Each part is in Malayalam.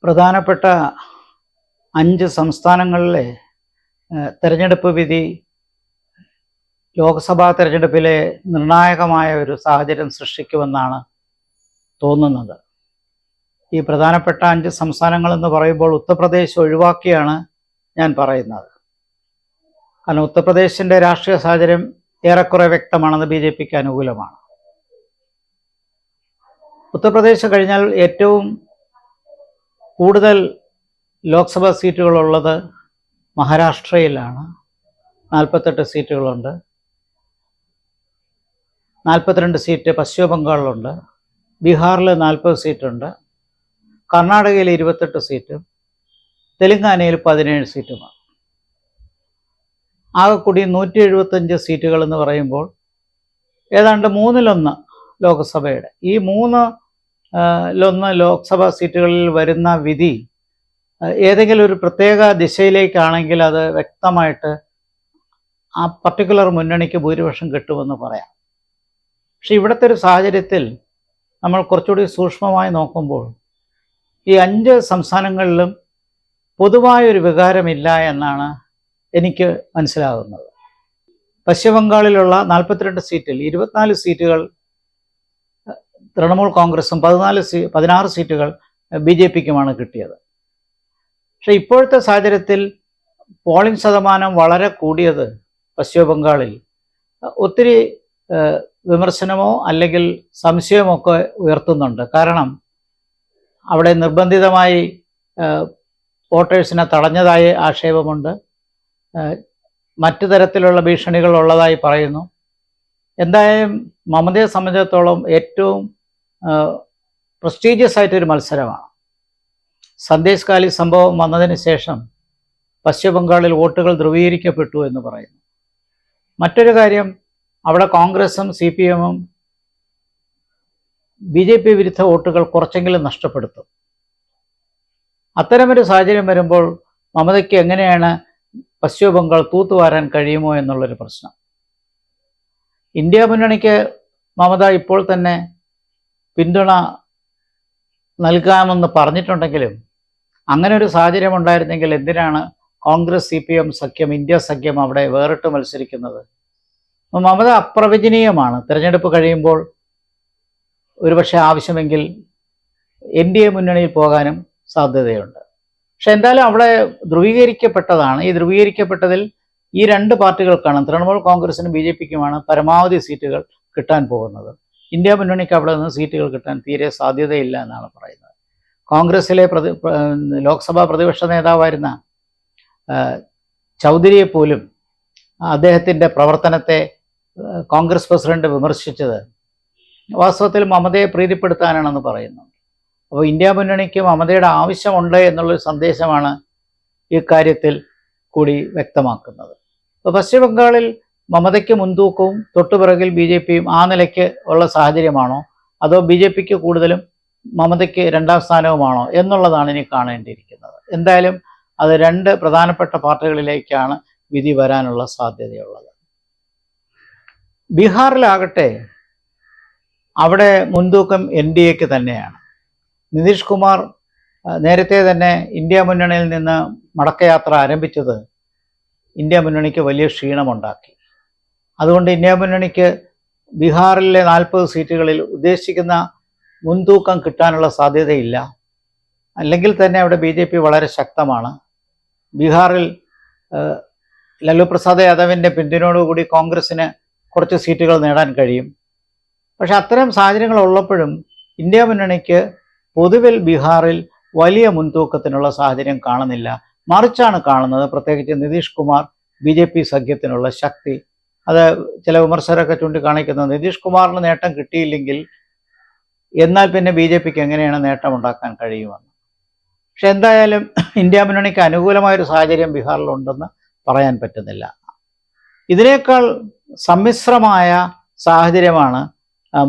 പ്രധാനപ്പെട്ട 5 സംസ്ഥാനങ്ങളിലെ തെരഞ്ഞെടുപ്പ് വിധി ലോക്സഭാ തെരഞ്ഞെടുപ്പിലെ നിർണായകമായ ഒരു സാഹചര്യം സൃഷ്ടിക്കുമെന്നാണ് തോന്നുന്നത്. ഈ പ്രധാനപ്പെട്ട 5 സംസ്ഥാനങ്ങളെന്ന് പറയുമ്പോൾ ഉത്തർപ്രദേശ് ഒഴിവാക്കിയാണ് ഞാൻ പറയുന്നത്. കാരണം ഉത്തർപ്രദേശിൻ്റെ രാഷ്ട്രീയ സാഹചര്യം ഏറെക്കുറെ വ്യക്തമാണെന്ന് BJPക്ക് അനുകൂലമാണ്. ഉത്തർപ്രദേശ് കഴിഞ്ഞാൽ ഏറ്റവും കൂടുതൽ ലോക്സഭാ സീറ്റുകളുള്ളത് മഹാരാഷ്ട്രയിലാണ്. 48 സീറ്റുകളുണ്ട്. 42 സീറ്റ് പശ്ചിമ ബംഗാളിലുണ്ട്. ബീഹാറിൽ 40 സീറ്റുണ്ട്. കർണാടകയിൽ 28 സീറ്റും തെലുങ്കാനയിൽ 17 സീറ്റുമാണ്. ആകെക്കൂടി 175 സീറ്റുകൾ എന്ന് പറയുമ്പോൾ ഏതാണ്ട് 1/3 ലോക്സഭയുടെ ഈ 1/3 ലോക്സഭാ സീറ്റുകളിൽ വരുന്ന വിധി ഏതെങ്കിലും ഒരു പ്രത്യേക ദിശയിലേക്കാണെങ്കിൽ അത് വ്യക്തമായിട്ട് ആ പർട്ടിക്കുലർ മുന്നണിക്ക് ഭൂരിപക്ഷം കിട്ടുമെന്ന് പറയാം. പക്ഷെ ഇവിടുത്തെ ഒരു സാഹചര്യത്തിൽ നമ്മൾ കുറച്ചുകൂടി സൂക്ഷ്മമായി നോക്കുമ്പോൾ ഈ 5 സംസ്ഥാനങ്ങളിലും പൊതുവായൊരു വികാരമില്ല എന്നാണ് എനിക്ക് മനസ്സിലാകുന്നത്. പശ്ചിമ ബംഗാളിലുള്ള 42 സീറ്റിൽ 24 സീറ്റുകൾ തൃണമൂൽ കോൺഗ്രസും 16 സീറ്റുകൾ BJPക്കുമാണ് കിട്ടിയത്. പക്ഷെ ഇപ്പോഴത്തെ സാഹചര്യത്തിൽ പോളിംഗ് ശതമാനം വളരെ കൂടിയത് പശ്ചിമ ബംഗാളിൽ ഒത്തിരി വിമർശനമോ അല്ലെങ്കിൽ സംശയമോ ഒക്കെ ഉയർത്തുന്നുണ്ട്. കാരണം അവിടെ നിർബന്ധിതമായി വോട്ടേഴ്സിനെ തടഞ്ഞതായി ആക്ഷേപമുണ്ട്. മറ്റു തരത്തിലുള്ള ഭീഷണികൾ ഉള്ളതായി പറയുന്നു. എന്തായാലും മമതയെ സംബന്ധിച്ചിടത്തോളം ഏറ്റവും പ്രസ്റ്റീജിയസ് ആയിട്ടൊരു മത്സരമാണ്. സന്ദേശ് കാലി സംഭവം വന്നതിന് ശേഷം പശ്ചിമ ബംഗാളിൽ വോട്ടുകൾ ധ്രുവീകരിക്കപ്പെട്ടു എന്ന് പറയുന്നു. മറ്റൊരു കാര്യം, അവിടെ കോൺഗ്രസും CPMും BJP വിരുദ്ധ വോട്ടുകൾ കുറച്ചെങ്കിലും നഷ്ടപ്പെടുത്തും. അത്തരമൊരു സാഹചര്യം വരുമ്പോൾ മമതയ്ക്ക് എങ്ങനെയാണ് പശ്ചിമ ബംഗാൾ തൂത്തുവാരാൻ കഴിയുമോ എന്നുള്ളൊരു പ്രശ്നം. ഇന്ത്യ മുന്നണിക്ക് മമത ഇപ്പോൾ തന്നെ പിന്തുണ നൽകാമെന്ന് പറഞ്ഞിട്ടുണ്ടെങ്കിലും അങ്ങനെ ഒരു സാഹചര്യം ഉണ്ടായിരുന്നെങ്കിൽ എന്തിനാണ് കോൺഗ്രസ് CPM സഖ്യം, ഇന്ത്യ സഖ്യം അവിടെ വേറിട്ട് മത്സരിക്കുന്നത്? മമത അപ്രവചനീയമാണ്. തിരഞ്ഞെടുപ്പ് കഴിയുമ്പോൾ ഒരുപക്ഷെ ആവശ്യമെങ്കിൽ NDA മുന്നണിയിൽ പോകാനും സാധ്യതയുണ്ട്. പക്ഷെ എന്തായാലും അവിടെ ധ്രുവീകരിക്കപ്പെട്ടതാണ്. ഈ ധ്രുവീകരിക്കപ്പെട്ടതിൽ ഈ 2 പാർട്ടികൾക്കാണ്, തൃണമൂൽ കോൺഗ്രസിനും BJPക്കുമാണ് പരമാവധി സീറ്റുകൾ കിട്ടാൻ പോകുന്നത്. ഇന്ത്യ മുന്നണിക്ക് അവിടെ നിന്ന് സീറ്റുകൾ കിട്ടാൻ തീരെ സാധ്യതയില്ല എന്നാണ് പറയുന്നത്. കോൺഗ്രസിലെ ലോക്സഭാ പ്രതിപക്ഷ നേതാവായിരുന്ന ചൗധരിയെ പോലും അദ്ദേഹത്തിൻ്റെ പ്രവർത്തനത്തെ കോൺഗ്രസ് പ്രസിഡന്റ് വിമർശിച്ചത് വാസ്തവത്തിൽ മമതയെ പ്രീതിപ്പെടുത്താനാണെന്ന് പറയുന്നു. അപ്പോൾ ഇന്ത്യ മുന്നണിക്ക് മമതയുടെ ആവശ്യമുണ്ട് എന്നുള്ളൊരു സന്ദേശമാണ് ഇക്കാര്യത്തിൽ കൂടി വ്യക്തമാക്കുന്നത്. അപ്പോൾ പശ്ചിമ ബംഗാളിൽ മമതയ്ക്ക് മുൻതൂക്കവും തൊട്ടുപിറകിൽ BJPയും ആ നിലയ്ക്ക് ഉള്ള സാഹചര്യമാണോ, അതോ BJPക്ക് കൂടുതലും മമതയ്ക്ക് 2ാം സ്ഥാനവുമാണോ എന്നുള്ളതാണ് ഇനി കാണേണ്ടിയിരിക്കുന്നത്. എന്തായാലും അത് 2 പ്രധാനപ്പെട്ട പാർട്ടികളിലേക്കാണ് വിധി വരാനുള്ള സാധ്യതയുള്ളത്. ബീഹാറിലാകട്ടെ അവിടെ മുൻതൂക്കം NDAക്ക് തന്നെയാണ്. നിതീഷ് കുമാർ നേരത്തെ തന്നെ ഇന്ത്യ മുന്നണിയിൽ നിന്ന് മടക്കയാത്ര ആരംഭിച്ചത് ഇന്ത്യ മുന്നണിക്ക് വലിയ ക്ഷീണമുണ്ടാക്കി. അതുകൊണ്ട് ഇന്ത്യ മുന്നണിക്ക് ബീഹാറിലെ 40 സീറ്റുകളിൽ ഉദ്ദേശിക്കുന്ന മുൻതൂക്കം കിട്ടാനുള്ള സാധ്യതയില്ല. അല്ലെങ്കിൽ തന്നെ അവിടെ BJP വളരെ ശക്തമാണ്. ബീഹാറിൽ ലല്ലു പ്രസാദ് യാദവിൻ്റെ പിന്തുണയോടുകൂടി കോൺഗ്രസ്സിന് കുറച്ച് സീറ്റുകൾ നേടാൻ കഴിയും. പക്ഷെ അത്തരം സാഹചര്യങ്ങൾ ഉള്ളപ്പോഴും ഇന്ത്യ മുന്നണിക്ക് പൊതുവിൽ ബീഹാറിൽ വലിയ മുൻതൂക്കത്തിനുള്ള സാഹചര്യം കാണുന്നില്ല. മറിച്ചാണ് കാണുന്നത് പ്രത്യേകിച്ച് നിതീഷ് കുമാർ BJP സഖ്യത്തിനുള്ള ശക്തി. അത് ചില വിമർശകരൊക്കെ ചൂണ്ടിക്കാണിക്കുന്നത് നിതീഷ് കുമാറിന് നേട്ടം കിട്ടിയില്ലെങ്കിൽ എന്നാൽ പിന്നെ BJPക്ക് എങ്ങനെയാണ് നേട്ടമുണ്ടാക്കാൻ കഴിയുമെന്ന്. പക്ഷെ എന്തായാലും ഇന്ത്യ മുന്നണിക്ക് അനുകൂലമായൊരു സാഹചര്യം ബീഹാറിലുണ്ടെന്ന് പറയാൻ പറ്റുന്നില്ല. ഇതിനേക്കാൾ സമ്മിശ്രമായ സാഹചര്യമാണ്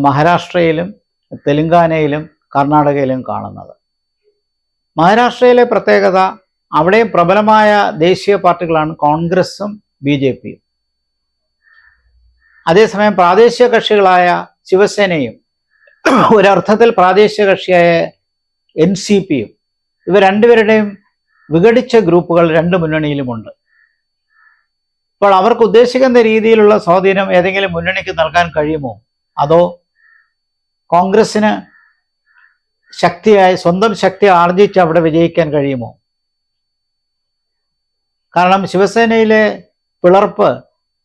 മഹാരാഷ്ട്രയിലും തെലുങ്കാനയിലും കർണാടകയിലും കാണുന്നത്. മഹാരാഷ്ട്രയിലെ പ്രത്യേകത, അവിടെയും പ്രബലമായ ദേശീയ പാർട്ടികളാണ് കോൺഗ്രസും BJPയും. അതേസമയം പ്രാദേശിക കക്ഷികളായ ശിവസേനയും ഒരർത്ഥത്തിൽ പ്രാദേശിക കക്ഷിയായ NCPയും ഇവർ രണ്ടുപേരുടെയും വിഘടിച്ച ഗ്രൂപ്പുകൾ രണ്ട് മുന്നണിയിലുമുണ്ട്. അപ്പോൾ അവർക്ക് ഉദ്ദേശിക്കുന്ന രീതിയിലുള്ള സ്വാധീനം ഏതെങ്കിലും മുന്നണിക്ക് നൽകാൻ കഴിയുമോ, അതോ കോൺഗ്രസിന് സ്വന്തം ശക്തി ആർജിച്ച് അവിടെ വിജയിക്കാൻ കഴിയുമോ? കാരണം ശിവസേനയിലെ പിളർപ്പ്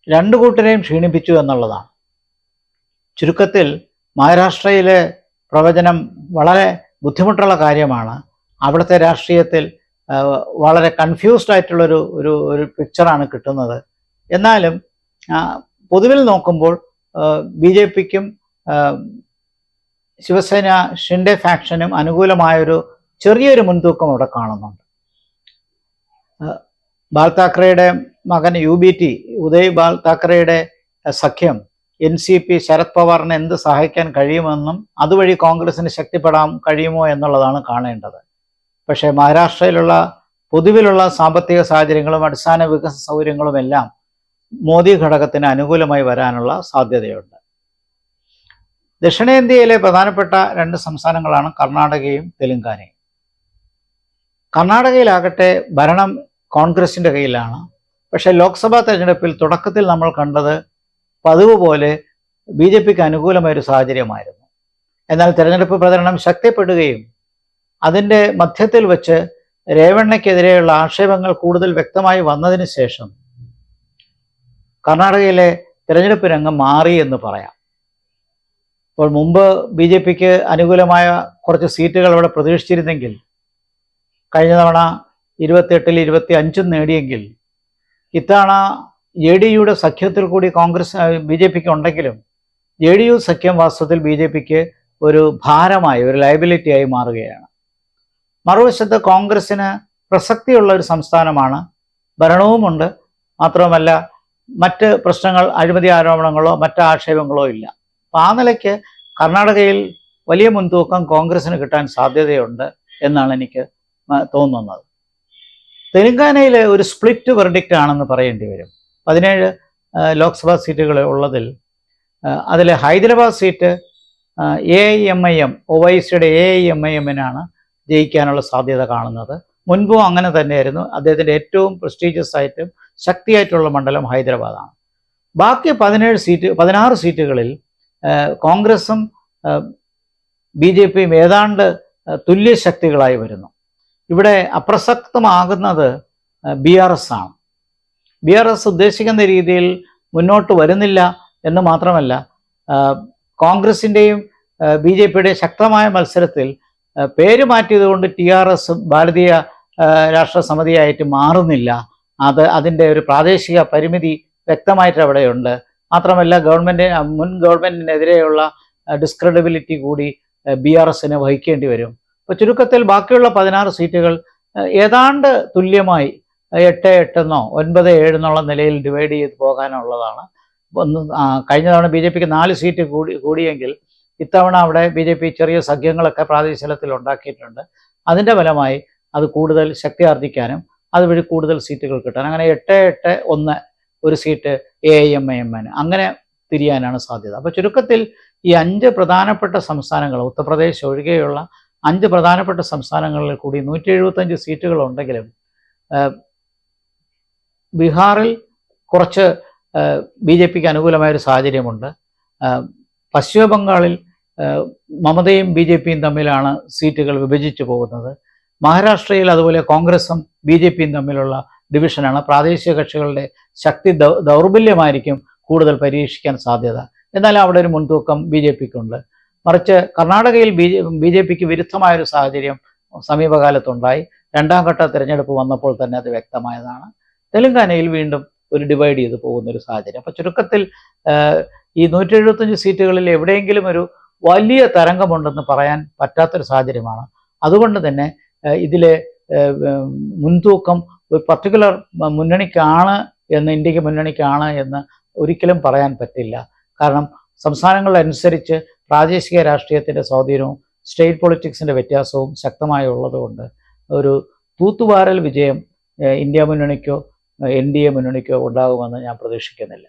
രണ്ടു കൂട്ടരെയും ക്ഷീണിപ്പിച്ചു എന്നുള്ളതാണ്. ചുരുക്കത്തിൽ മഹാരാഷ്ട്രയിലെ പ്രവചനം വളരെ ബുദ്ധിമുട്ടുള്ള കാര്യമാണ്. അവിടുത്തെ രാഷ്ട്രീയത്തിൽ വളരെ കൺഫ്യൂസ്ഡ് ആയിട്ടുള്ളൊരു ഒരു ഒരു പിക്ചറാണ് കിട്ടുന്നത്. എന്നാലും പൊതുവിൽ നോക്കുമ്പോൾ BJPക്കും ശിവസേന ഷിൻഡെ ഫാക്ഷനും അനുകൂലമായൊരു ചെറിയൊരു മുൻതൂക്കം അവിടെ കാണുന്നുണ്ട്. ബാൽ താക്കറെയുടെ മകൻ UBT ഉദയ് ബാൽ താക്കറെയുടെ സഖ്യം NCP ശരത് പവാറിനെ എന്ത് സഹായിക്കാൻ കഴിയുമെന്നും അതുവഴി കോൺഗ്രസിന് ശക്തിപ്പെടാൻ കഴിയുമോ എന്നുള്ളതാണ് കാണേണ്ടത്. പക്ഷേ മഹാരാഷ്ട്രയിലുള്ള പൊതുവിലുള്ള സാമ്പത്തിക സാഹചര്യങ്ങളും അടിസ്ഥാന വികസന സൗകര്യങ്ങളും എല്ലാം മോദി ഘടകത്തിന് അനുകൂലമായി വരാനുള്ള സാധ്യതയുണ്ട്. ദക്ഷിണേന്ത്യയിലെ പ്രധാനപ്പെട്ട രണ്ട് സംസ്ഥാനങ്ങളാണ് കർണാടകയും തെലുങ്കാനയും. കർണാടകയിലാകട്ടെ ഭരണം കോൺഗ്രസിൻ്റെ കയ്യിലാണ്. പക്ഷേ ലോക്സഭാ തെരഞ്ഞെടുപ്പിൽ തുടക്കത്തിൽ നമ്മൾ കണ്ടത് പതിവ് പോലെ BJPക്ക് അനുകൂലമായൊരു സാഹചര്യമായിരുന്നു. എന്നാൽ തെരഞ്ഞെടുപ്പ് പ്രചരണം ശക്തിപ്പെടുകയും അതിൻ്റെ മധ്യത്തിൽ വെച്ച് രേവണ്ണയ്ക്കെതിരെയുള്ള ആക്ഷേപങ്ങൾ കൂടുതൽ വ്യക്തമായി വന്നതിന് ശേഷം കർണാടകയിലെ തെരഞ്ഞെടുപ്പ് രംഗം മാറി എന്ന് പറയാം. അപ്പോൾ മുമ്പ് BJPക്ക് അനുകൂലമായ കുറച്ച് സീറ്റുകൾ അവിടെ പ്രതീക്ഷിച്ചിരുന്നെങ്കിൽ കഴിഞ്ഞ തവണ 28-ൽ 25 നേടിയെങ്കിൽ ഇത്തവണ JDUയുടെ സഖ്യത്തിൽ കൂടി BJPക്ക് ഉണ്ടെങ്കിലും JDU സഖ്യം വാസ്തവത്തിൽ BJPക്ക് ഒരു ഭാരമായി, ഒരു ലയബിലിറ്റിയായി മാറുകയാണ്. മറുവശത്ത് കോൺഗ്രസിന് പ്രസക്തിയുള്ള ഒരു സംസ്ഥാനമാണ്, ഭരണവുമുണ്ട്, മാത്രവുമല്ല മറ്റ് പ്രശ്നങ്ങൾ, അഴിമതി ആരോപണങ്ങളോ മറ്റ് ആക്ഷേപങ്ങളോ ഇല്ല. അപ്പോൾ ആ നിലയ്ക്ക് കർണാടകയിൽ വലിയ മുൻതൂക്കം കോൺഗ്രസിന് കിട്ടാൻ സാധ്യതയുണ്ട് എന്നാണ് എനിക്ക് തോന്നുന്നത്. തെലുങ്കാനയിൽ ഒരു സ്പ്ലിറ്റ് വെർഡിക്റ്റ് ആണെന്ന് പറയേണ്ടി വരും. 17 ലോക്സഭാ സീറ്റുകൾ ഉള്ളതിൽ അതിൽ ഹൈദരാബാദ് സീറ്റ് AIMIM OYCയുടെ AIMIMനാണ് ജയിക്കാനുള്ള സാധ്യത കാണുന്നത്. മുൻപും അങ്ങനെ തന്നെയായിരുന്നു. അദ്ദേഹത്തിൻ്റെ ഏറ്റവും പ്രസ്റ്റീജിയസ് ആയിട്ടും ശക്തിയായിട്ടുള്ള മണ്ഡലം ഹൈദരാബാദാണ്. ബാക്കി 16 സീറ്റുകളിൽ കോൺഗ്രസും BJPയും ഏതാണ്ട് തുല്യ ശക്തികളായി വരുന്നു. ഇവിടെ അപ്രസക്തമാകുന്നത് BRS ആണ്. BRS ഉദ്ദേശിക്കുന്ന രീതിയിൽ മുന്നോട്ട് വരുന്നില്ല എന്ന് മാത്രമല്ല, കോൺഗ്രസിൻ്റെയും BJPയുടെയും ശക്തമായ മത്സരത്തിൽ പേര് മാറ്റിയതുകൊണ്ട് TRS ഭാരതീയ രാഷ്ട്ര സമിതിയായിട്ട് മാറുന്നില്ല. അതിൻ്റെ ഒരു പ്രാദേശിക പരിമിതി വ്യക്തമായിട്ട് അവിടെയുണ്ട്. മാത്രമല്ല മുൻ ഗവൺമെൻറ്റിനെതിരെയുള്ള ഡിസ്ക്രെഡിബിലിറ്റി കൂടി BRSന് വഹിക്കേണ്ടി വരും. അപ്പോൾ ചുരുക്കത്തിൽ ബാക്കിയുള്ള 16 സീറ്റുകൾ ഏതാണ്ട് തുല്യമായി 8-8 9-7 എന്നുള്ള നിലയിൽ ഡിവൈഡ് ചെയ്ത് പോകാനുള്ളതാണ്. കഴിഞ്ഞ തവണ BJPക്ക് 4 സീറ്റ് കൂടിയെങ്കിൽ ഇത്തവണ അവിടെ BJP ചെറിയ സഖ്യങ്ങളൊക്കെ പ്രാദേശിക തലത്തിൽ ഉണ്ടാക്കിയിട്ടുണ്ട്. അതിൻ്റെ ഫലമായി അത് കൂടുതൽ ശക്തി ആർജിക്കാനും അതുവഴി കൂടുതൽ സീറ്റുകൾ കിട്ടാൻ, അങ്ങനെ 8-8-1 ഒരു സീറ്റ് AIMIMന് അങ്ങനെ തിരിയാനാണ് സാധ്യത. അപ്പോൾ ചുരുക്കത്തിൽ ഈ 5 പ്രധാനപ്പെട്ട സംസ്ഥാനങ്ങൾ, ഉത്തർപ്രദേശ് ഒഴികെയുള്ള 5 പ്രധാനപ്പെട്ട സംസ്ഥാനങ്ങളിൽ കൂടി 175 സീറ്റുകൾ ഉണ്ടെങ്കിലും ബീഹാറിൽ കുറച്ച് BJPക്ക് അനുകൂലമായൊരു സാഹചര്യമുണ്ട്. പശ്ചിമ ബംഗാളിൽ മമതയും BJPയും തമ്മിലാണ് സീറ്റുകൾ വിഭജിച്ചു പോകുന്നത്. മഹാരാഷ്ട്രയിൽ അതുപോലെ കോൺഗ്രസും BJPയും തമ്മിലുള്ള ഡിവിഷനാണ്. പ്രാദേശിക കക്ഷികളുടെ ശക്തി ദൗർബല്യമായിരിക്കും കൂടുതൽ പരീക്ഷിക്കാൻ സാധ്യത. എന്നാൽ അവിടെ ഒരു മുൻതൂക്കം BJPക്കുണ്ട്. മറിച്ച് കർണാടകയിൽ BJPക്ക് വിരുദ്ധമായൊരു സാഹചര്യം സമീപകാലത്തുണ്ടായി. രണ്ടാം ഘട്ട തിരഞ്ഞെടുപ്പ് വന്നപ്പോൾ തന്നെ അത് വ്യക്തമായതാണ്. തെലുങ്കാനയിൽ വീണ്ടും ഒരു ഡിവൈഡ് ചെയ്ത് പോകുന്നൊരു സാഹചര്യം. അപ്പോൾ ചുരുക്കത്തിൽ ഈ 175 സീറ്റുകളിൽ എവിടെയെങ്കിലും ഒരു വലിയ തരംഗമുണ്ടെന്ന് പറയാൻ പറ്റാത്തൊരു സാഹചര്യമാണ്. അതുകൊണ്ട് തന്നെ ഇതിലെ മുൻതൂക്കം ഒരു പർട്ടിക്കുലർ മുന്നണിക്കാണ് എന്ന്, ഇന്ത്യക്ക് മുന്നണിക്കാണ് എന്ന് ഒരിക്കലും പറയാൻ പറ്റില്ല. കാരണം സംസ്ഥാനങ്ങളനുസരിച്ച് പ്രാദേശിക രാഷ്ട്രീയത്തിൻ്റെ സ്വാധീനവും സ്റ്റേറ്റ് പൊളിറ്റിക്സിൻ്റെ വ്യത്യാസവും ശക്തമായി ഉള്ളതുകൊണ്ട് ഒരു തൂത്തുവാരൽ വിജയം ഇന്ത്യ മുന്നണിക്കോ NDA മുന്നണിക്കോ ഉണ്ടാകുമെന്ന് ഞാൻ പ്രതീക്ഷിക്കുന്നില്ല.